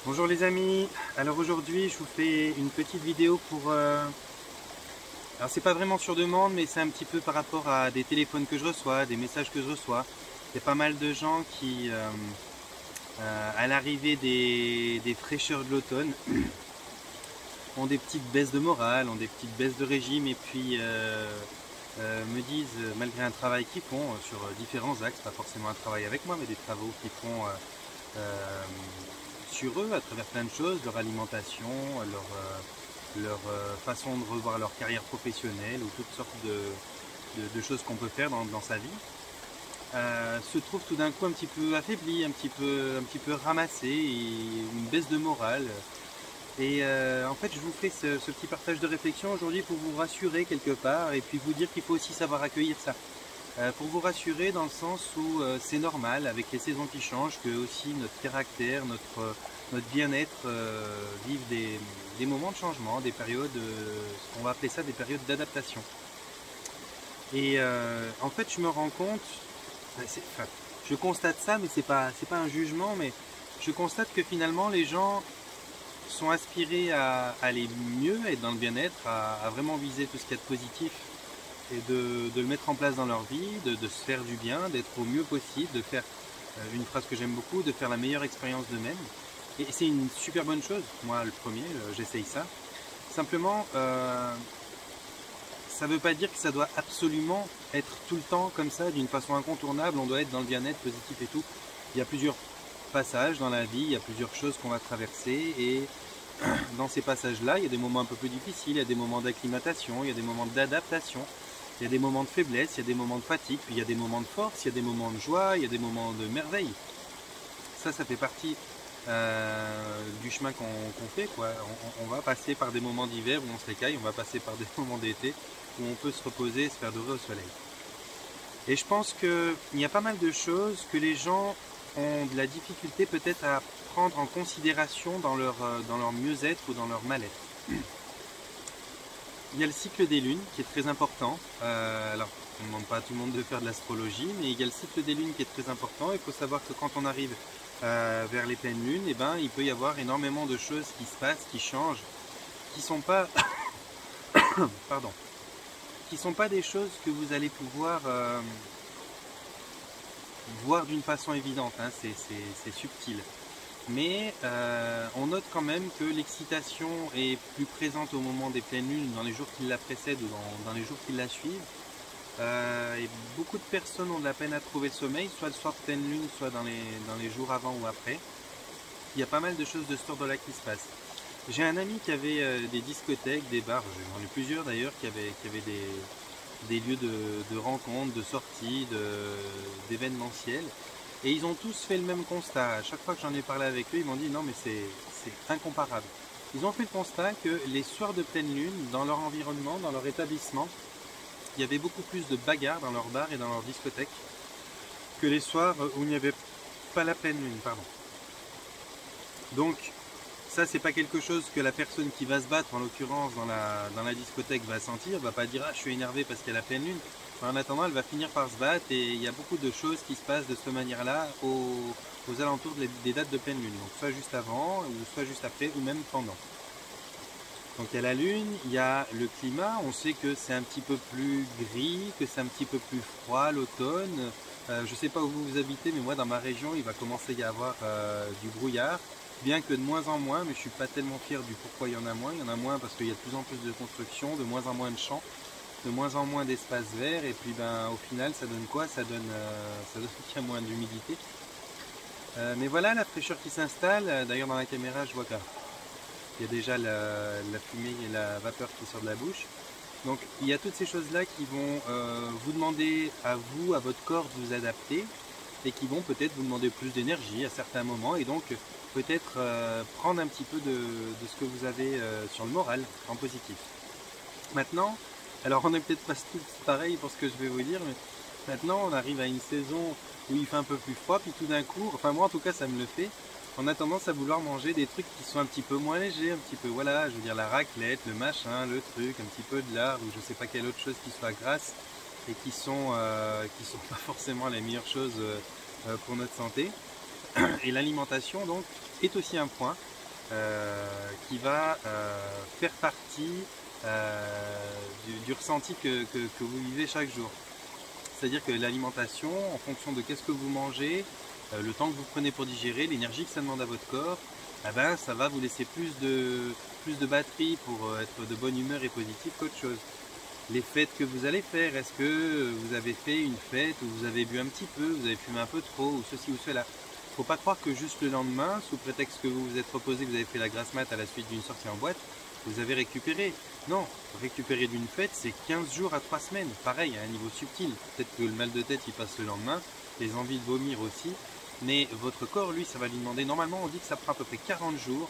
Bonjour les amis, alors aujourd'hui je vous fais une petite vidéo pour... Alors c'est pas vraiment sur demande mais c'est un petit peu par rapport à des téléphones que je reçois, des messages que je reçois. Il y a pas mal de gens qui, à l'arrivée des fraîcheurs de l'automne, ont des petites baisses de morale, ont des petites baisses de régime et puis me disent, malgré un travail qu'ils font sur différents axes, pas forcément un travail avec moi mais des travaux qu'ils font sur eux à travers plein de choses, leur alimentation, leur façon de revoir leur carrière professionnelle ou toutes sortes de choses qu'on peut faire dans sa vie, se trouvent tout d'un coup un petit peu affaiblis, un petit peu ramassés, et une baisse de morale. Et en fait, je vous fais ce petit partage de réflexion aujourd'hui pour vous rassurer quelque part et puis vous dire qu'il faut aussi savoir accueillir ça. Pour vous rassurer dans le sens où c'est normal avec les saisons qui changent que aussi notre caractère, notre bien-être vivent des moments de changement, des périodes, on va appeler ça des périodes d'adaptation. Et en fait je me rends compte, enfin, je constate ça mais c'est pas un jugement, mais je constate que finalement les gens sont aspirés à aller mieux, être dans le bien-être, à vraiment viser tout ce qu'il y a de positif et de le mettre en place dans leur vie, de se faire du bien, d'être au mieux possible, de faire une phrase que j'aime beaucoup, de faire la meilleure expérience d'eux-mêmes. Et c'est une super bonne chose, moi le premier, j'essaye ça. Simplement, ça ne veut pas dire que ça doit absolument être tout le temps comme ça, d'une façon incontournable, on doit être dans le bien-être positif et tout. Il y a plusieurs passages dans la vie, il y a plusieurs choses qu'on va traverser et dans ces passages-là, il y a des moments un peu plus difficiles, il y a des moments d'acclimatation, il y a des moments d'adaptation, il y a des moments de faiblesse, il y a des moments de fatigue, puis il y a des moments de force, il y a des moments de joie, il y a des moments de merveille. Ça fait partie du chemin qu'on fait, quoi. On va passer par des moments d'hiver où on se récaille, on va passer par des moments d'été où on peut se reposer et se faire dorer au soleil. Et je pense qu'il y a pas mal de choses que les gens ont de la difficulté peut-être à prendre en considération dans leur mieux-être ou dans leur mal-être. Il y a le cycle des lunes qui est très important. Alors, on ne demande pas à tout le monde de faire de l'astrologie, mais il y a le cycle des lunes qui est très important. Il faut savoir que quand on arrive vers les pleines lunes, eh ben, il peut y avoir énormément de choses qui se passent, qui changent, qui sont pas, pardon, qui sont pas des choses que vous allez pouvoir voir d'une façon évidente. Hein. C'est subtil. Mais on note quand même que l'excitation est plus présente au moment des pleines lunes, dans les jours qui la précèdent ou dans les jours qui la suivent. Et beaucoup de personnes ont de la peine à trouver le sommeil, soit le soir de pleine lune, soit dans les jours avant ou après. Il y a pas mal de choses de ce ordre-là qui se passent. J'ai un ami qui avait des discothèques, des bars, j'en ai plusieurs d'ailleurs, qui avaient des lieux de rencontres, de sorties, d'événementiels. Et ils ont tous fait le même constat. À chaque fois que j'en ai parlé avec eux, ils m'ont dit non mais c'est incomparable. Ils ont fait le constat que les soirs de pleine lune, dans leur environnement, dans leur établissement, il y avait beaucoup plus de bagarres dans leurs bars et dans leurs discothèques que les soirs où il n'y avait pas la pleine lune. Pardon. Donc ça c'est pas quelque chose que la personne qui va se battre, en l'occurrence dans la discothèque, va sentir, va pas dire ah je suis énervé parce qu'il y a la pleine lune. Enfin, en attendant elle va finir par se battre et il y a beaucoup de choses qui se passent de cette manière là aux alentours des dates de pleine lune. Donc soit juste avant, ou soit juste après, ou même pendant. Donc il y a la lune, il y a le climat, on sait que c'est un petit peu plus gris, que c'est un petit peu plus froid l'automne. Je ne sais pas où vous habitez, mais moi dans ma région il va commencer à y avoir du brouillard, bien que de moins en moins, mais je ne suis pas tellement fier du pourquoi il y en a moins. Il y en a moins parce qu'il y a de plus en plus de construction, de moins en moins de champs, de moins en moins d'espaces verts, et puis ben, au final ça donne quoi? Ça donne qu'il y a moins d'humidité. Mais voilà la fraîcheur qui s'installe. D'ailleurs dans la caméra je vois qu'il y a déjà la fumée et la vapeur qui sort de la bouche. Donc il y a toutes ces choses-là qui vont vous demander à vous, à votre corps de vous adapter, et qui vont peut-être vous demander plus d'énergie à certains moments, et donc peut-être prendre un petit peu de ce que vous avez sur le moral en positif. Maintenant, alors on n'est peut-être pas tous pareil pour ce que je vais vous dire, mais maintenant on arrive à une saison où il fait un peu plus froid, puis tout d'un coup, enfin moi en tout cas ça me le fait, on a tendance à vouloir manger des trucs qui sont un petit peu moins légers, un petit peu, voilà, je veux dire la raclette, le machin, le truc, un petit peu de lard, ou je sais pas quelle autre chose qui soit grasse, et qui sont pas forcément les meilleures choses pour notre santé. Et l'alimentation donc est aussi un point qui va faire partie du ressenti que vous vivez chaque jour. C'est-à-dire que l'alimentation, en fonction de qu'est-ce que vous mangez, le temps que vous prenez pour digérer, l'énergie que ça demande à votre corps, eh ben, ça va vous laisser plus de batterie pour être de bonne humeur et positif qu'autre chose. Les fêtes que vous allez faire, est-ce que vous avez fait une fête où vous avez bu un petit peu, vous avez fumé un peu trop, ou ceci ou cela? Faut pas croire que juste le lendemain, sous prétexte que vous vous êtes reposé, que vous avez fait la grasse mat à la suite d'une sortie en boîte, vous avez récupéré. Non, récupérer d'une fête, c'est 15 jours à 3 semaines. Pareil, à un niveau subtil. Peut-être que le mal de tête, il passe le lendemain, les envies de vomir aussi. Mais votre corps, lui, ça va lui demander. Normalement, on dit que ça prend à peu près 40 jours.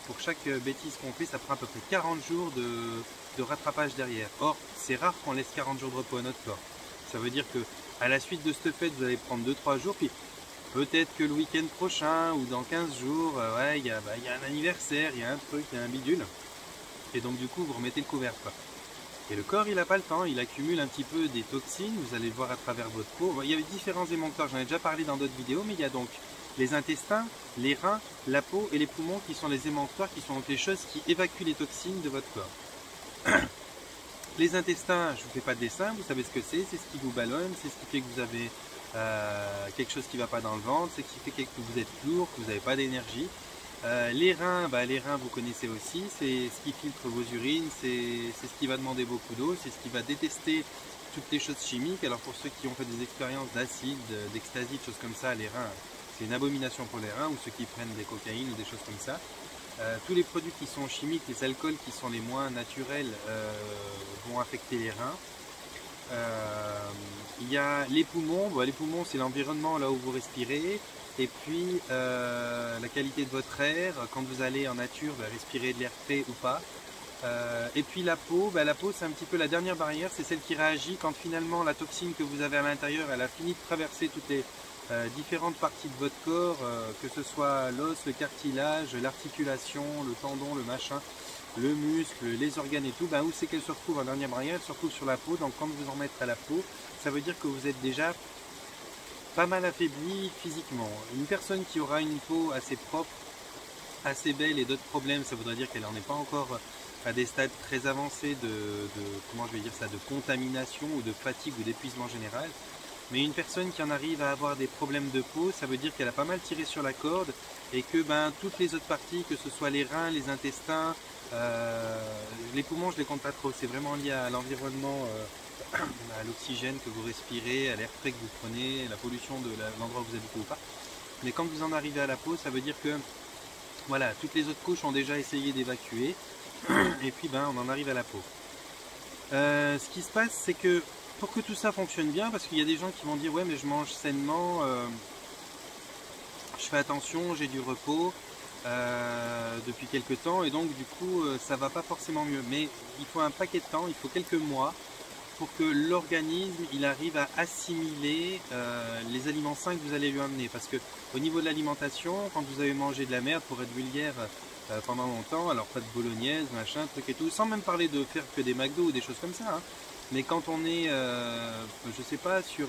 Pour chaque bêtise qu'on fait, ça prend à peu près 40 jours de rattrapage derrière. Or, c'est rare qu'on laisse 40 jours de repos à notre corps. Ça veut dire que à la suite de cette fête, vous allez prendre 2-3 jours, puis peut-être que le week-end prochain ou dans 15 jours, ouais, il y a un anniversaire, il y a un truc, il y a un bidule. Et donc du coup, vous remettez le couvercle, quoi. Et le corps, il n'a pas le temps, il accumule un petit peu des toxines, vous allez le voir à travers votre peau. Il y a différents éléments de corps, j'en ai déjà parlé dans d'autres vidéos, mais il y a donc les intestins, les reins, la peau et les poumons qui sont les émonctoires, qui sont donc les choses qui évacuent les toxines de votre corps. Les intestins, je ne vous fais pas de dessin, vous savez ce que c'est ce qui vous ballonne, c'est ce qui fait que vous avez quelque chose qui ne va pas dans le ventre, c'est ce qui fait que vous êtes lourd, que vous n'avez pas d'énergie. Les reins, vous connaissez aussi, c'est ce qui filtre vos urines, c'est ce qui va demander beaucoup d'eau, c'est ce qui va détester toutes les choses chimiques. Alors pour ceux qui ont fait des expériences d'acide, d'ecstasy, de choses comme ça, les reins, c'est une abomination pour les reins, ou ceux qui prennent des cocaïnes ou des choses comme ça. Tous les produits qui sont chimiques, les alcools qui sont les moins naturels vont affecter les reins. Il y a les poumons, les poumons c'est l'environnement là où vous respirez, et puis la qualité de votre air, quand vous allez en nature, respirer de l'air frais ou pas. Et puis la peau c'est un petit peu la dernière barrière, c'est celle qui réagit quand finalement la toxine que vous avez à l'intérieur, elle a fini de traverser toutes les différentes parties de votre corps, que ce soit l'os, le cartilage, l'articulation, le tendon, le machin, le muscle, les organes et tout, où c'est qu'elle se retrouve en dernière barrière? Elle se retrouve sur la peau. Donc quand vous en mettez à la peau, ça veut dire que vous êtes déjà pas mal affaibli physiquement. Une personne qui aura une peau assez propre, assez belle et d'autres problèmes, ça voudrait dire qu'elle n'en est pas encore à des stades très avancés comment je vais dire ça, de contamination ou de fatigue ou d'épuisement général. Mais une personne qui en arrive à avoir des problèmes de peau, ça veut dire qu'elle a pas mal tiré sur la corde et que toutes les autres parties, que ce soit les reins, les intestins, les poumons, je les compte pas trop, c'est vraiment lié à l'environnement, à l'oxygène que vous respirez, à l'air frais que vous prenez, la pollution de l'endroit où vous habitez ou pas. Mais quand vous en arrivez à la peau, ça veut dire que voilà, toutes les autres couches ont déjà essayé d'évacuer et puis on en arrive à la peau. Ce qui se passe, c'est que pour que tout ça fonctionne bien, parce qu'il y a des gens qui vont dire ouais mais je mange sainement, je fais attention, j'ai du repos depuis quelques temps et donc du coup ça va pas forcément mieux. Mais il faut un paquet de temps, il faut quelques mois pour que l'organisme il arrive à assimiler les aliments sains que vous allez lui amener. Parce que au niveau de l'alimentation, quand vous avez mangé de la merde pour être vulgaire pendant longtemps, alors pas de bolognaise, machin, truc et tout, sans même parler de faire que des McDo ou des choses comme ça, hein. Mais quand on est, je sais pas, sur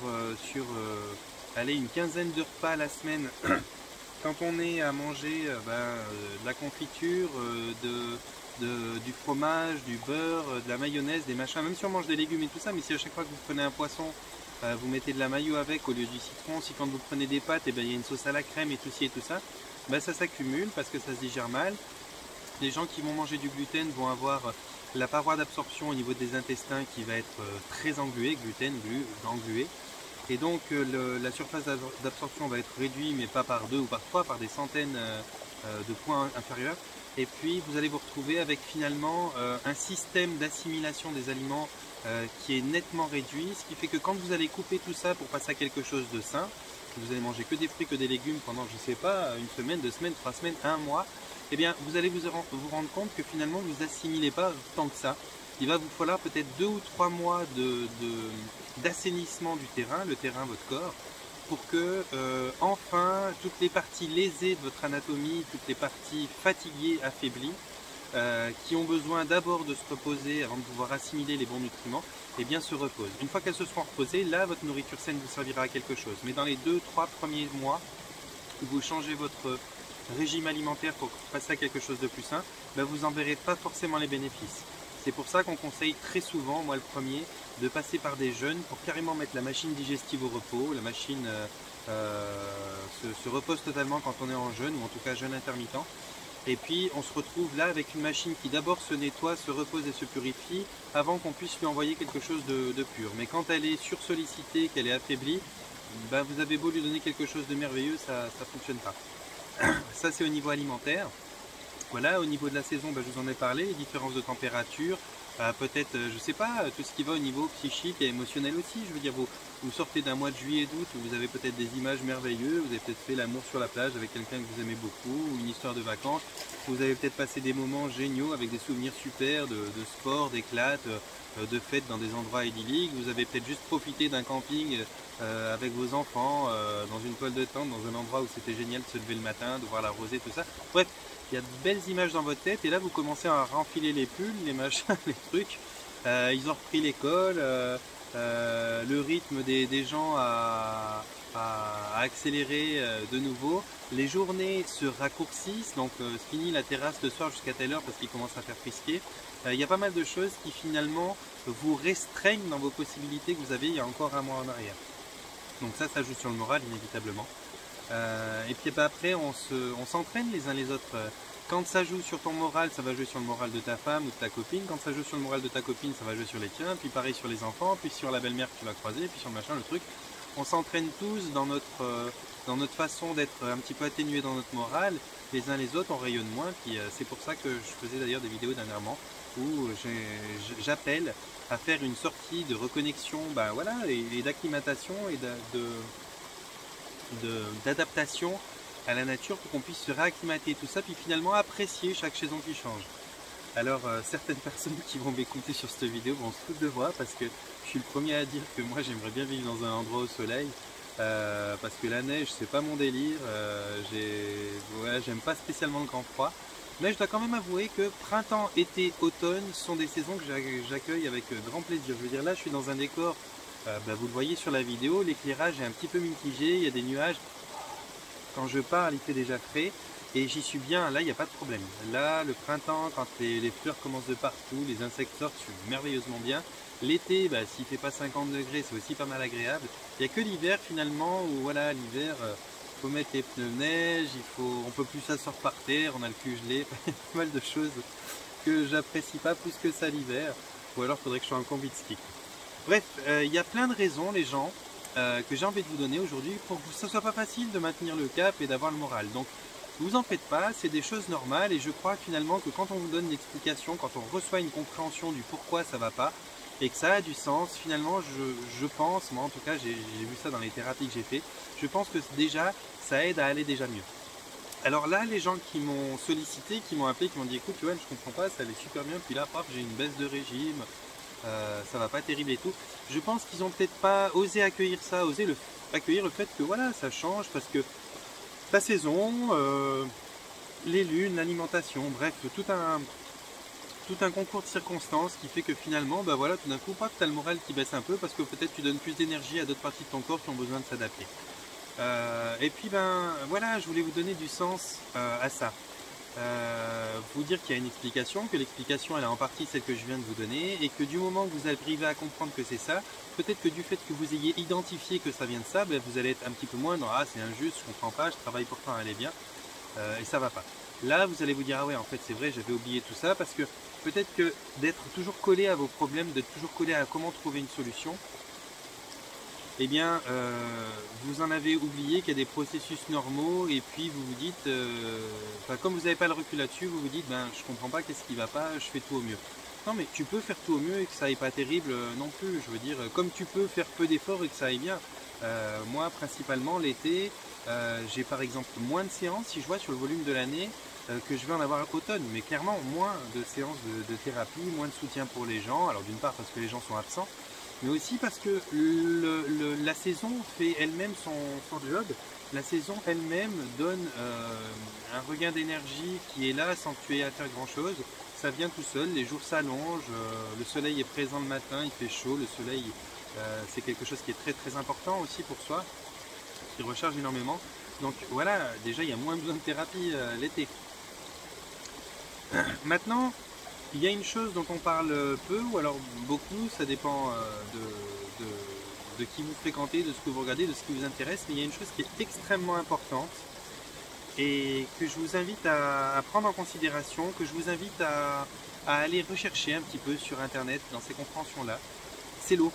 allez, une quinzaine de repas à la semaine, quand on est à manger de la confiture, du fromage, du beurre, de la mayonnaise, des machins, même si on mange des légumes et tout ça, mais si à chaque fois que vous prenez un poisson, vous mettez de la mayo avec au lieu du citron, si quand vous prenez des pâtes, il y a une sauce à la crème et tout ci et tout ça, ça s'accumule parce que ça se digère mal. Les gens qui vont manger du gluten vont avoir la paroi d'absorption au niveau des intestins qui va être très engluée, gluten, englué. Et donc la surface d'absorption va être réduite, mais pas par 2 ou par 3, par des centaines de points inférieurs. Et puis vous allez vous retrouver avec finalement un système d'assimilation des aliments qui est nettement réduit, ce qui fait que quand vous allez couper tout ça pour passer à quelque chose de sain, vous allez manger que des fruits, que des légumes pendant, je sais pas, une semaine, 2 semaines, 3 semaines, 1 mois, eh bien vous allez vous rendre compte que finalement vous assimilez pas tant que ça. Il va vous falloir peut-être 2 ou 3 mois d'assainissement du terrain, le terrain, votre corps, pour que enfin toutes les parties lésées de votre anatomie, toutes les parties fatiguées, affaiblies, qui ont besoin d'abord de se reposer avant de pouvoir assimiler les bons nutriments, eh bien se reposent. Une fois qu'elles se seront reposées, là votre nourriture saine vous servira à quelque chose. Mais dans les 2-3 premiers mois, vous changez votre régime alimentaire pour passer à quelque chose de plus sain, ben vous n'en verrez pas forcément les bénéfices. C'est pour ça qu'on conseille très souvent, moi le premier, de passer par des jeûnes pour carrément mettre la machine digestive au repos. La machine se repose totalement quand on est en jeûne, ou en tout cas jeûne intermittent. Et puis on se retrouve là avec une machine qui d'abord se nettoie, se repose et se purifie avant qu'on puisse lui envoyer quelque chose de pur. Mais quand elle est sursollicitée, qu'elle est affaiblie, ben vous avez beau lui donner quelque chose de merveilleux, ça ne fonctionne pas. Ça c'est au niveau alimentaire. Voilà, au niveau de la saison, ben, je vous en ai parlé, les différences de température, peut-être, je sais pas, tout ce qui va au niveau psychique et émotionnel aussi. Je veux dire, vous sortez d'un mois de juillet et d'août où vous avez peut-être des images merveilleuses, vous avez peut-être fait l'amour sur la plage avec quelqu'un que vous aimez beaucoup, ou une histoire de vacances, vous avez peut-être passé des moments géniaux avec des souvenirs super de sport, d'éclate, de fêtes dans des endroits idylliques, vous avez peut-être juste profité d'un camping avec vos enfants, dans une toile de tente, dans un endroit où c'était génial de se lever le matin, de voir la rosée, tout ça. Bref, il y a de belles images dans votre tête et là vous commencez à renfiler les pulls, les machins, les trucs. Ils ont repris l'école, le rythme des gens a accéléré de nouveau. Les journées se raccourcissent, donc fini la terrasse le soir jusqu'à telle heure parce qu'il commence à faire frisquer. Il y a pas mal de choses qui finalement vous restreignent dans vos possibilités que vous avez il y a encore un mois en arrière. Donc ça joue sur le moral inévitablement. Et puis après on s'entraîne les uns les autres. Quand ça joue sur ton moral, ça va jouer sur le moral de ta femme ou de ta copine. Quand ça joue sur le moral de ta copine, ça va jouer sur les tiens. Puis pareil sur les enfants, puis sur la belle-mère que tu vas croiser, puis sur le machin, le truc. On s'entraîne tous dans notre façon d'être un petit peu atténué dans notre morale. Les uns les autres, on rayonne moins. Puis c'est pour ça que je faisais d'ailleurs des vidéos dernièrement où j'appelle à faire une sortie de reconnexion, ben voilà, et d'acclimatation et d'adaptation à la nature pour qu'on puisse se réacclimater tout ça, puis finalement apprécier chaque saison qui change. Alors certaines personnes qui vont m'écouter sur cette vidéo vont se foutre de moi parce que je suis le premier à dire que moi j'aimerais bien vivre dans un endroit au soleil, parce que la neige c'est pas mon délire, j'aime pas spécialement le grand froid, mais je dois quand même avouer que printemps, été, automne sont des saisons que j'accueille avec grand plaisir. Je veux dire, là je suis dans un décor, vous le voyez sur la vidéo, l'éclairage est un petit peu mitigé, il y a des nuages. Quand je parle, il fait déjà frais et j'y suis bien, là il n'y a pas de problème. Là, le printemps, quand les fleurs commencent de partout, les insectes sortent, je suis merveilleusement bien. L'été, s'il ne fait pas 50 degrés, c'est aussi pas mal agréable. Il n'y a que l'hiver finalement où voilà, l'hiver, il faut mettre les pneus neige, on peut plus s'asseoir par terre, on a le cul gelé, il y a pas mal de choses que j'apprécie pas plus que ça l'hiver. Ou alors il faudrait que je sois en combi de ski. Bref, il y a plein de raisons les gens. Que j'ai envie de vous donner aujourd'hui pour que ce ne soit pas facile de maintenir le cap et d'avoir le moral. Donc vous en faites pas, c'est des choses normales et je crois finalement que quand on vous donne l'explication, quand on reçoit une compréhension du pourquoi ça va pas et que ça a du sens, finalement je pense, moi en tout cas j'ai vu ça dans les thérapies que j'ai fait, je pense que déjà ça aide à aller déjà mieux. Alors là les gens qui m'ont sollicité, qui m'ont appelé, qui m'ont dit écoute Johan je comprends pas, ça allait super bien, puis là paf j'ai une baisse de régime, ça va pas terrible et tout. Je pense qu'ils ont peut-être pas osé accueillir ça, accueillir le fait que voilà, ça change parce que la saison, les lunes, l'alimentation, bref, tout un concours de circonstances qui fait que finalement, voilà, tout d'un coup, pas que tu as le moral qui baisse un peu parce que peut-être tu donnes plus d'énergie à d'autres parties de ton corps qui ont besoin de s'adapter. Et puis voilà, je voulais vous donner du sens à ça. Vous dire qu'il y a une explication, que l'explication elle est en partie celle que je viens de vous donner et que du moment que vous arrivez à comprendre que c'est ça, peut-être que du fait que vous ayez identifié que ça vient de ça, vous allez être un petit peu moins dans ah c'est injuste, je comprends pas, je travaille pourtant à aller bien et ça va pas. Là vous allez vous dire ah ouais en fait c'est vrai j'avais oublié tout ça parce que peut-être que d'être toujours collé à vos problèmes, d'être toujours collé à comment trouver une solution, eh bien, vous en avez oublié qu'il y a des processus normaux et puis vous vous dites, comme vous n'avez pas le recul là-dessus, vous vous dites, je comprends pas, qu'est-ce qui va pas, je fais tout au mieux. Non mais tu peux faire tout au mieux et que ça aille pas terrible non plus, je veux dire, comme tu peux faire peu d'efforts et que ça aille bien. Moi, principalement, l'été, j'ai par exemple moins de séances, si je vois sur le volume de l'année, que je vais en avoir à l'automne, mais clairement moins de séances de thérapie, moins de soutien pour les gens, alors d'une part parce que les gens sont absents, mais aussi parce que la saison fait elle-même son job. La saison elle-même donne un regain d'énergie qui est là sans que tu aies à faire grand chose. Ça vient tout seul, les jours s'allongent, le soleil est présent le matin, il fait chaud, le soleil c'est quelque chose qui est très très important aussi pour soi, qui recharge énormément. Donc voilà, déjà il y a moins besoin de thérapie l'été. Maintenant, il y a une chose dont on parle peu, ou alors beaucoup, ça dépend de qui vous fréquentez, de ce que vous regardez, de ce qui vous intéresse, mais il y a une chose qui est extrêmement importante et que je vous invite à prendre en considération, que je vous invite à aller rechercher un petit peu sur internet dans ces compréhensions-là, c'est l'eau.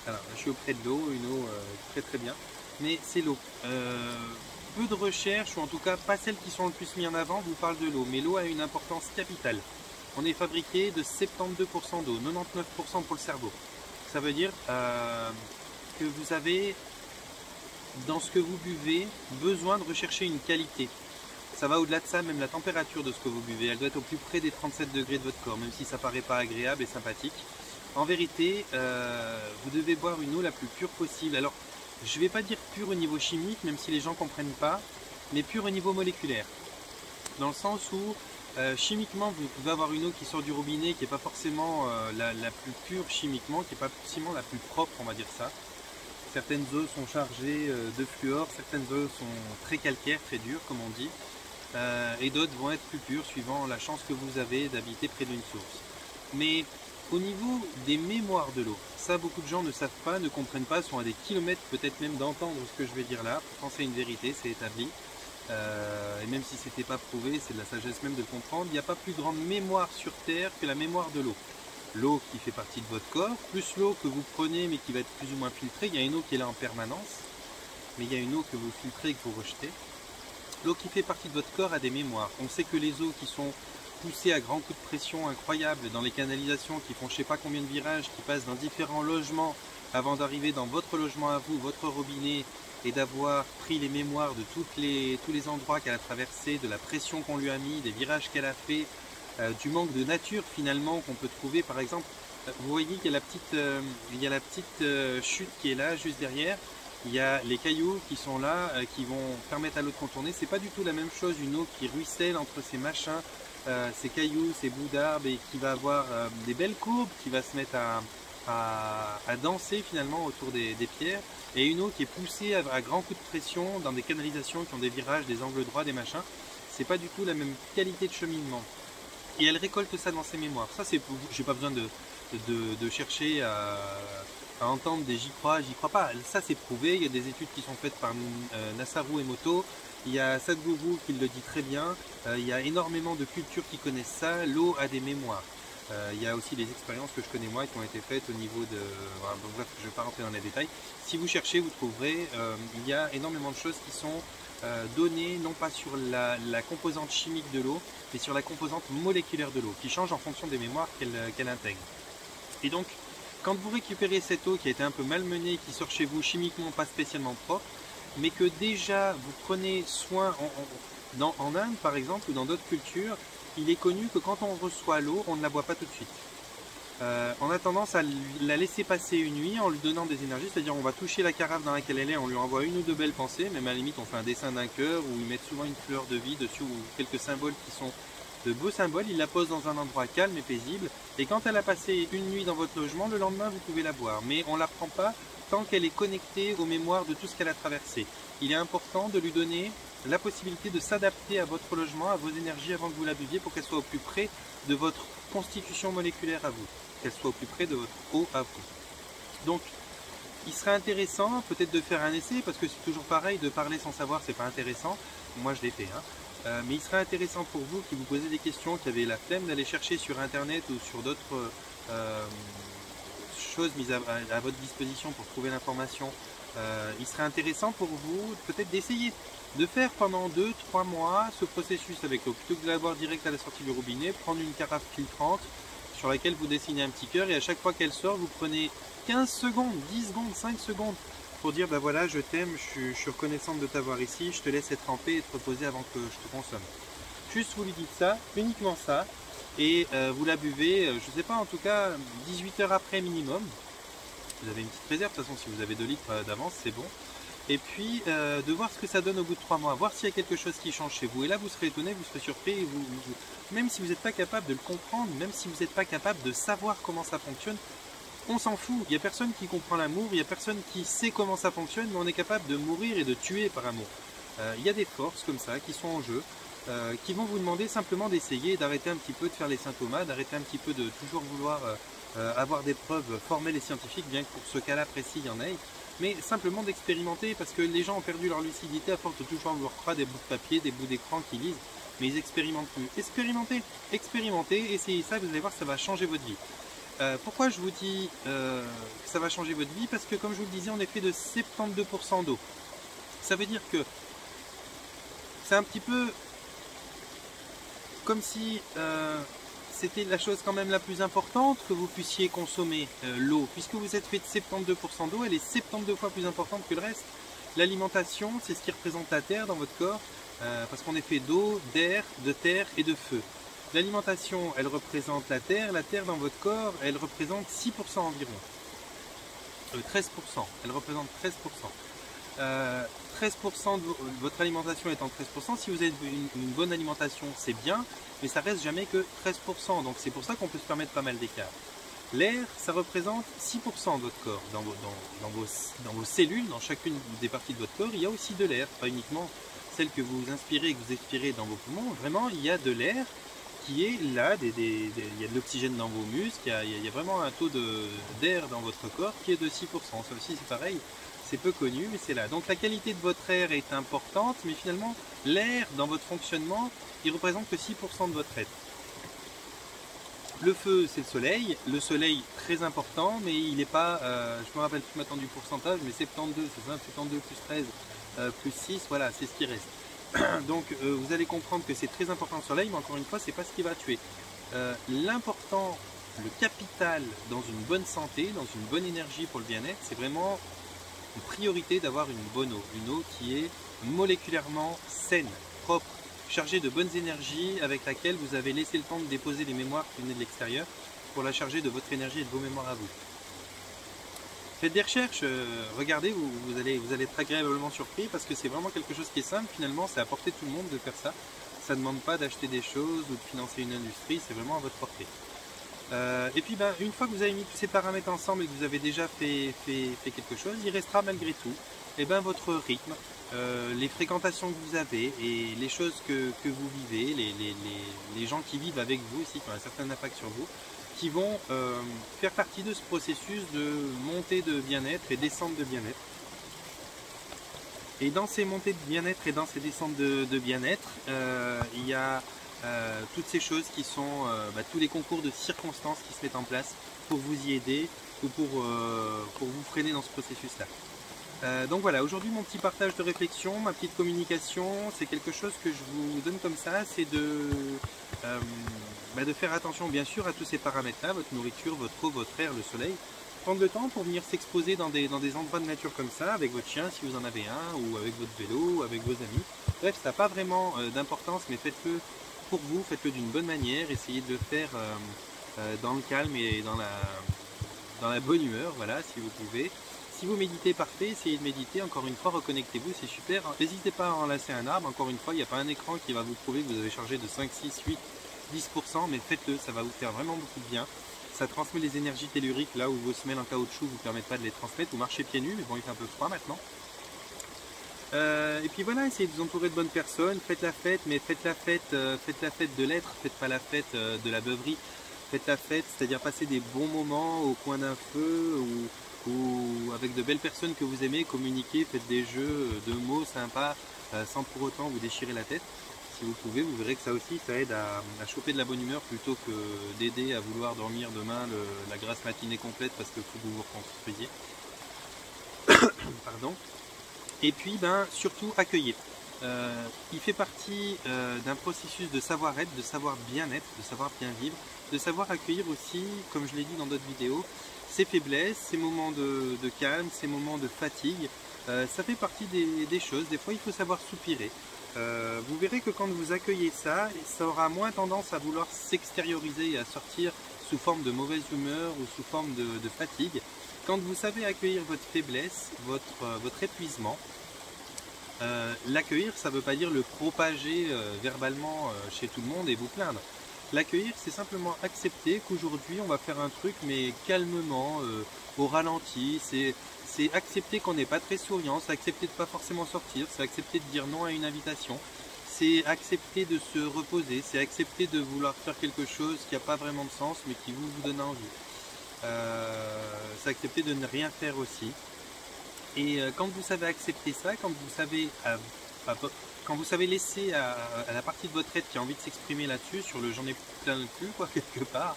Alors, je suis auprès de l'eau, une eau très très bien, mais c'est l'eau. Peu de recherches, ou en tout cas pas celles qui sont le plus mises en avant, vous parlent de l'eau, mais l'eau a une importance capitale. On est fabriqué de 72% d'eau, 99% pour le cerveau. Ça veut dire que vous avez, dans ce que vous buvez, besoin de rechercher une qualité. Ça va au-delà de ça, même la température de ce que vous buvez, elle doit être au plus près des 37 degrés de votre corps, même si ça paraît pas agréable et sympathique. En vérité, vous devez boire une eau la plus pure possible. Alors, je ne vais pas dire pure au niveau chimique, même si les gens ne comprennent pas, mais pure au niveau moléculaire. Dans le sens où, chimiquement, vous pouvez avoir une eau qui sort du robinet, qui n'est pas forcément la plus pure chimiquement, qui n'est pas forcément la plus propre, on va dire ça. Certaines eaux sont chargées de fluor, certaines eaux sont très calcaires, très dures, comme on dit, et d'autres vont être plus pures, suivant la chance que vous avez d'habiter près d'une source. Mais au niveau des mémoires de l'eau, ça beaucoup de gens ne savent pas, ne comprennent pas, sont à des kilomètres peut-être même d'entendre ce que je vais dire là. Pourtant c'est une vérité, c'est établi. Et même si c'était pas prouvé, c'est de la sagesse même de le comprendre. Il n'y a pas plus grande mémoire sur Terre que la mémoire de l'eau. L'eau qui fait partie de votre corps, plus l'eau que vous prenez mais qui va être plus ou moins filtrée. Il y a une eau qui est là en permanence, mais il y a une eau que vous filtrez et que vous rejetez. L'eau qui fait partie de votre corps a des mémoires. On sait que les eaux qui sont poussées à grands coups de pression incroyables dans les canalisations, qui font je sais pas combien de virages, qui passent dans différents logements avant d'arriver dans votre logement à vous, votre robinet, et d'avoir pris les mémoires de tous les endroits qu'elle a traversés, de la pression qu'on lui a mis, des virages qu'elle a fait, du manque de nature finalement qu'on peut trouver. Par exemple, vous voyez qu'il y a la petite chute qui est là juste derrière. Il y a les cailloux qui sont là, qui vont permettre à l'eau de contourner. C'est pas du tout la même chose, une eau qui ruisselle entre ces machins, ces cailloux, ces bouts d'arbres, et qui va avoir des belles courbes, qui va se mettre à danser finalement autour des pierres, et une eau qui est poussée à grands coups de pression dans des canalisations qui ont des virages, des angles droits, des machins. C'est pas du tout la même qualité de cheminement. Et elle récolte ça dans ses mémoires. Ça, c'est, j'ai pas besoin de chercher à entendre des j'y crois pas. Ça, c'est prouvé. Il y a des études qui sont faites par Masaru Emoto. Il y a Sadhguru qui le dit très bien. Il y a énormément de cultures qui connaissent ça. L'eau a des mémoires. Il y a aussi des expériences que je connais moi qui ont été faites au niveau de... bref, je ne vais pas rentrer dans les détails. Si vous cherchez, vous trouverez. Il y a énormément de choses qui sont données, non pas sur la composante chimique de l'eau, mais sur la composante moléculaire de l'eau, qui change en fonction des mémoires qu'elle intègre. Et donc, quand vous récupérez cette eau qui a été un peu malmenée, qui sort chez vous chimiquement pas spécialement propre, mais que déjà vous prenez soin, en Inde par exemple, ou dans d'autres cultures, il est connu que quand on reçoit l'eau, on ne la boit pas tout de suite. On a tendance à la laisser passer une nuit en lui donnant des énergies, c'est-à-dire on va toucher la carafe dans laquelle elle est, on lui envoie une ou deux belles pensées, même à la limite on fait un dessin d'un cœur, ou ils mettent souvent une fleur de vie dessus, ou quelques symboles qui sont de beaux symboles, ils la posent dans un endroit calme et paisible, et quand elle a passé une nuit dans votre logement, le lendemain vous pouvez la boire, mais on ne la prend pas tant qu'elle est connectée aux mémoires de tout ce qu'elle a traversé. Il est important de lui donner la possibilité de s'adapter à votre logement, à vos énergies avant que vous la buviez, pour qu'elle soit au plus près de votre constitution moléculaire à vous, qu'elle soit au plus près de votre eau à vous. Donc, il serait intéressant peut-être de faire un essai, parce que c'est toujours pareil, de parler sans savoir, c'est pas intéressant. Moi, je l'ai fait, hein. Mais il serait intéressant pour vous qui vous posez des questions, qui avez la flemme d'aller chercher sur internet ou sur d'autres choses mises à votre disposition pour trouver l'information. Il serait intéressant pour vous peut-être d'essayer de faire pendant 2-3 mois ce processus avec l'eau, plutôt que de la boire direct à la sortie du robinet, prendre une carafe filtrante sur laquelle vous dessinez un petit cœur, et à chaque fois qu'elle sort, vous prenez 15 secondes, 10 secondes, 5 secondes pour dire ben voilà, je t'aime, je suis reconnaissante de t'avoir ici, je te laisse être en paix et te reposer avant que je te consomme. Juste vous lui dites ça, uniquement ça, et vous la buvez, je ne sais pas, en tout cas 18 heures après minimum. Vous avez une petite réserve, de toute façon si vous avez 2 litres d'avance c'est bon. Et puis de voir ce que ça donne au bout de 3 mois, voir s'il y a quelque chose qui change chez vous. Et là vous serez étonné, vous serez surpris, et même si vous n'êtes pas capable de le comprendre, même si vous n'êtes pas capable de savoir comment ça fonctionne, On s'en fout, il n'y a personne qui comprend l'amour, il n'y a personne qui sait comment ça fonctionne, mais on est capable de mourir et de tuer par amour. Il y a des forces comme ça qui sont en jeu, qui vont vous demander simplement d'essayer, d'arrêter un petit peu de faire les saint Thomas, d'arrêter un petit peu de toujours vouloir avoir des preuves formelles et scientifiques, bien que pour ce cas-là précis il y en ait, mais simplement d'expérimenter, parce que les gens ont perdu leur lucidité à force de toujours vouloir croire des bouts de papier, des bouts d'écran qui lisent, mais ils n'expérimentent plus. Expérimentez, expérimentez, essayez ça, vous allez voir, ça va changer votre vie. Pourquoi je vous dis que ça va changer votre vie? Parce que comme je vous le disais, on est fait de 72% d'eau. Ça veut dire que c'est un petit peu comme si c'était la chose quand même la plus importante que vous puissiez consommer, l'eau. Puisque vous êtes fait de 72% d'eau, elle est 72 fois plus importante que le reste. L'alimentation, c'est ce qui représente la terre dans votre corps, parce qu'on est fait d'eau, d'air, de terre et de feu. L'alimentation, elle représente la terre dans votre corps, elle représente 6% environ. 13%, elle représente 13%. 13% de votre alimentation étant 13%, si vous avez une bonne alimentation, c'est bien, mais ça reste jamais que 13%, donc c'est pour ça qu'on peut se permettre pas mal d'écart. L'air, ça représente 6% de votre corps. Dans vos cellules, dans chacune des parties de votre corps, il y a aussi de l'air, pas uniquement celle que vous inspirez et que vous expirez dans vos poumons, vraiment il y a de l'air qui est là, il y a de l'oxygène dans vos muscles, il y a vraiment un taux d'air dans votre corps qui est de 6%. Ça aussi c'est pareil, c'est peu connu, mais c'est là. Donc la qualité de votre air est importante, mais finalement l'air dans votre fonctionnement, il représente que 6% de votre être. Le feu, c'est le soleil très important, mais il n'est pas, je me rappelle plus maintenant du pourcentage, mais 72, c'est ça, 72 plus 13 plus 6, voilà, c'est ce qui reste. Donc vous allez comprendre que c'est très important le soleil, mais encore une fois, c'est pas ce qui va tuer. L'important, le capital dans une bonne santé, dans une bonne énergie pour le bien-être, c'est vraiment une priorité d'avoir une bonne eau. Une eau qui est moléculairement saine, propre, chargée de bonnes énergies, avec laquelle vous avez laissé le temps de déposer les mémoires qui venaient de l'extérieur pour la charger de votre énergie et de vos mémoires à vous. Faites des recherches, regardez, vous allez être agréablement surpris parce que c'est vraiment quelque chose qui est simple, finalement c'est à portée de tout le monde de faire ça. Ça ne demande pas d'acheter des choses ou de financer une industrie, c'est vraiment à votre portée. Et puis une fois que vous avez mis tous ces paramètres ensemble et que vous avez déjà fait quelque chose, il restera malgré tout votre rythme, les fréquentations que vous avez et les choses que vous vivez, les gens qui vivent avec vous aussi, qui ont un certain impact sur vous, qui vont faire partie de ce processus de montée de bien-être et descente de bien-être. Et dans ces montées de bien-être et dans ces descentes de bien-être, il y a toutes ces choses qui sont tous les concours de circonstances qui se mettent en place pour vous y aider ou pour vous freiner dans ce processus-là. Donc voilà, aujourd'hui mon petit partage de réflexion, ma petite communication, c'est quelque chose que je vous donne comme ça, c'est de faire attention bien sûr à tous ces paramètres-là, votre nourriture, votre eau, votre air, le soleil. Prendre le temps pour venir s'exposer dans des endroits de nature comme ça, avec votre chien si vous en avez un, ou avec votre vélo, ou avec vos amis. Bref, ça n'a pas vraiment d'importance, mais faites-le pour vous, faites-le d'une bonne manière, essayez de le faire dans le calme et dans la bonne humeur, voilà, si vous pouvez. Si vous méditez, parfait, essayez de méditer, encore une fois, reconnectez-vous, c'est super. N'hésitez pas à enlacer un arbre, encore une fois, il n'y a pas un écran qui va vous prouver que vous avez chargé de 5, 6, 8, 10%, mais faites-le, ça va vous faire vraiment beaucoup de bien. Ça transmet les énergies telluriques là où vos semelles en caoutchouc ne vous permettent pas de les transmettre. Vous marchez pieds nus, mais bon, il fait un peu froid maintenant. Et puis voilà, essayez de vous entourer de bonnes personnes, faites la fête, mais faites la fête de l'être, faites pas la fête de la beuverie. Faites la fête, c'est-à-dire passer des bons moments au coin d'un feu ou avec de belles personnes que vous aimez, communiquer, faites des jeux de mots sympas sans pour autant vous déchirer la tête. Si vous pouvez, vous verrez que ça aussi, ça aide à choper de la bonne humeur plutôt que d'aider à vouloir dormir demain la grasse matinée complète parce que faut que vous vous reconstruisiez. Pardon. Et puis, surtout, accueillez. Il fait partie d'un processus de savoir-être, de savoir bien être, de savoir bien vivre, de savoir accueillir aussi, comme je l'ai dit dans d'autres vidéos, ses faiblesses, ses moments de calme, ses moments de fatigue. Ça fait partie des choses. Des fois, il faut savoir soupirer. Vous verrez que quand vous accueillez ça, ça aura moins tendance à vouloir s'extérioriser et à sortir sous forme de mauvaise humeur ou sous forme de fatigue. Quand vous savez accueillir votre faiblesse, votre épuisement, l'accueillir, ça ne veut pas dire le propager verbalement chez tout le monde et vous plaindre. L'accueillir, c'est simplement accepter qu'aujourd'hui on va faire un truc mais calmement, au ralenti. C'est accepter qu'on n'est pas très souriant, c'est accepter de pas forcément sortir, c'est accepter de dire non à une invitation, c'est accepter de se reposer, c'est accepter de vouloir faire quelque chose qui n'a pas vraiment de sens mais qui vous donne envie. C'est accepter de ne rien faire aussi. Et quand vous savez accepter ça, quand vous savez laisser à la partie de votre être qui a envie de s'exprimer là-dessus, sur le j'en ai plein le cul, quoi, quelque part,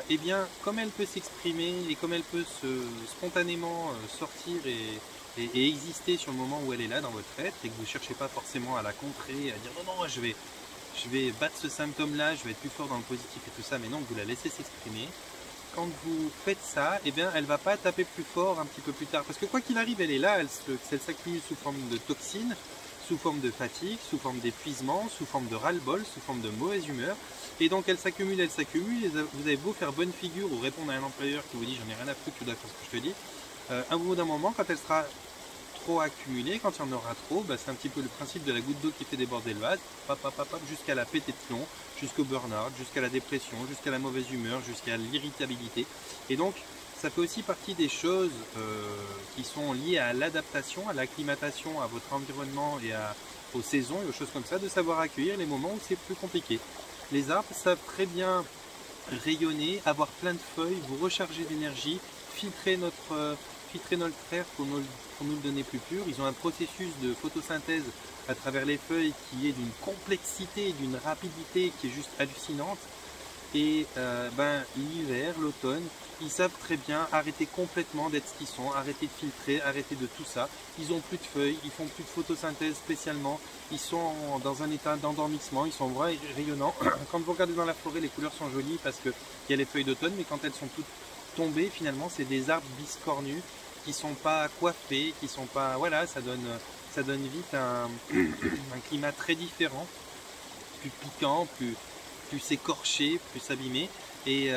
eh bien, comme elle peut s'exprimer et comme elle peut spontanément sortir et exister sur le moment où elle est là dans votre être, et que vous ne cherchez pas forcément à la contrer, à dire non, non, je vais battre ce symptôme-là, je vais être plus fort dans le positif et tout ça, mais non, vous la laissez s'exprimer. Quand vous faites ça, eh bien, elle va pas taper plus fort un petit peu plus tard. Parce que quoi qu'il arrive, elle est là, elle s'accumule sous forme de toxines, sous forme de fatigue, sous forme d'épuisement, sous forme de ras-le-bol, sous forme de mauvaise humeur. Et donc elle s'accumule, et vous avez beau faire bonne figure ou répondre à un employeur qui vous dit j'en ai rien à foutre, tu dois faire ce que je te dis. À bout d'un moment, quand elle sera trop accumulée, quand il y en aura trop, bah, c'est un petit peu le principe de la goutte d'eau qui fait déborder le vase, jusqu'à la pété de plomb, jusqu'au burn-out, jusqu'à la dépression, jusqu'à la mauvaise humeur, jusqu'à l'irritabilité. Et donc, ça fait aussi partie des choses qui sont liées à l'adaptation, à l'acclimatation, à votre environnement et aux saisons et aux choses comme ça, de savoir accueillir les moments où c'est plus compliqué. Les arbres savent très bien rayonner, avoir plein de feuilles, vous recharger d'énergie, filtrer notre air pour nous le donner plus pur. Ils ont un processus de photosynthèse à travers les feuilles qui est d'une complexité, d'une rapidité qui est juste hallucinante. Et l'hiver, l'automne, ils savent très bien arrêter complètement d'être ce qu'ils sont, arrêter de filtrer, arrêter de tout ça. Ils n'ont plus de feuilles, ils font plus de photosynthèse spécialement, ils sont dans un état d'endormissement, ils sont vraiment rayonnants. Quand vous regardez dans la forêt, les couleurs sont jolies parce qu'il y a les feuilles d'automne, mais quand elles sont toutes tombées, finalement, c'est des arbres biscornus qui sont pas coiffés, qui sont pas... Voilà, ça donne vite un climat très différent, plus piquant, plus écorché, plus abîmé. Et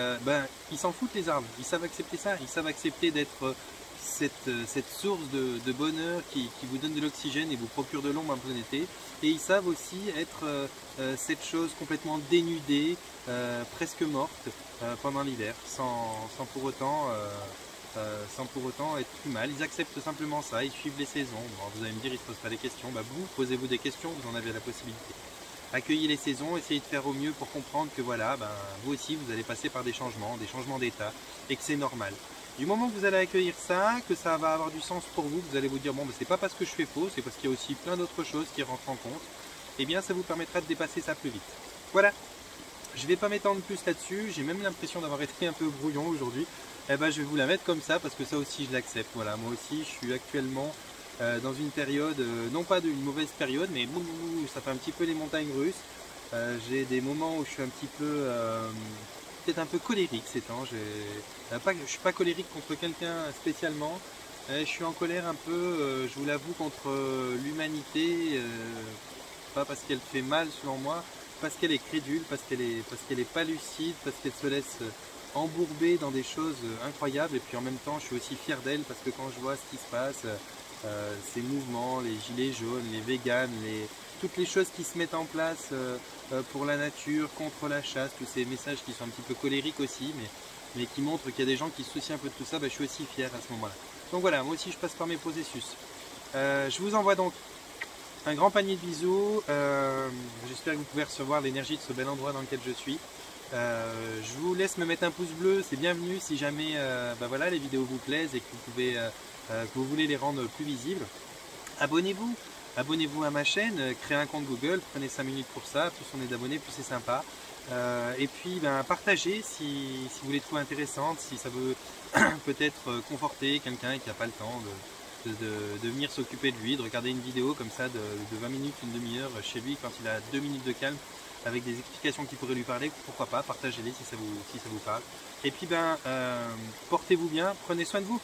ils s'en foutent les arbres, ils savent accepter ça, ils savent accepter d'être cette source de bonheur qui vous donne de l'oxygène et vous procure de l'ombre en plein été. Et ils savent aussi être cette chose complètement dénudée, presque morte pendant l'hiver, sans pour autant être plus mal. Ils acceptent simplement ça, ils suivent les saisons. Bon, vous allez me dire, ils ne se posent pas des questions. Vous, posez-vous des questions, vous en avez la possibilité. Accueillez les saisons, essayez de faire au mieux pour comprendre que voilà, vous aussi vous allez passer par des changements d'état, et que c'est normal. Du moment que vous allez accueillir ça, que ça va avoir du sens pour vous, vous allez vous dire bon, c'est pas parce que je fais faux, c'est parce qu'il y a aussi plein d'autres choses qui rentrent en compte, et bien ça vous permettra de dépasser ça plus vite. Voilà, je vais pas m'étendre plus là-dessus, j'ai même l'impression d'avoir été un peu brouillon aujourd'hui. Je vais vous la mettre comme ça parce que ça aussi je l'accepte. Voilà, moi aussi je suis actuellement dans une période, non pas d'une mauvaise période, mais ça fait un petit peu les montagnes russes. J'ai des moments où je suis un petit peu, peut-être un peu colérique ces temps. Je ne suis pas colérique contre quelqu'un spécialement. Je suis en colère un peu, je vous l'avoue, contre l'humanité, pas parce qu'elle fait mal selon moi, parce qu'elle est crédule, parce qu'elle est pas lucide, parce qu'elle se laisse embourber dans des choses incroyables. Et puis en même temps, je suis aussi fier d'elle parce que quand je vois ce qui se passe, ces mouvements, les gilets jaunes, les véganes, toutes les choses qui se mettent en place pour la nature, contre la chasse, tous ces messages qui sont un petit peu colériques aussi, mais qui montrent qu'il y a des gens qui se soucient un peu de tout ça, je suis aussi fier à ce moment-là. Donc voilà, moi aussi je passe par mes processus. Je vous envoie donc un grand panier de bisous. J'espère que vous pouvez recevoir l'énergie de ce bel endroit dans lequel je suis. Je vous laisse me mettre un pouce bleu, c'est bienvenu si jamais les vidéos vous plaisent et que vous voulez les rendre plus visibles. Abonnez-vous à ma chaîne, créez un compte Google, prenez 5 minutes pour ça, plus on est d'abonnés, plus c'est sympa. Et puis partagez si vous les trouvez intéressantes, si ça veut peut-être conforter quelqu'un qui n'a pas le temps de venir s'occuper de lui, de regarder une vidéo comme ça de 20 minutes, une demi-heure chez lui quand il a 2 minutes de calme avec des explications qui pourraient lui parler, pourquoi pas, partagez-les si ça vous parle. Et puis portez-vous bien, prenez soin de vous.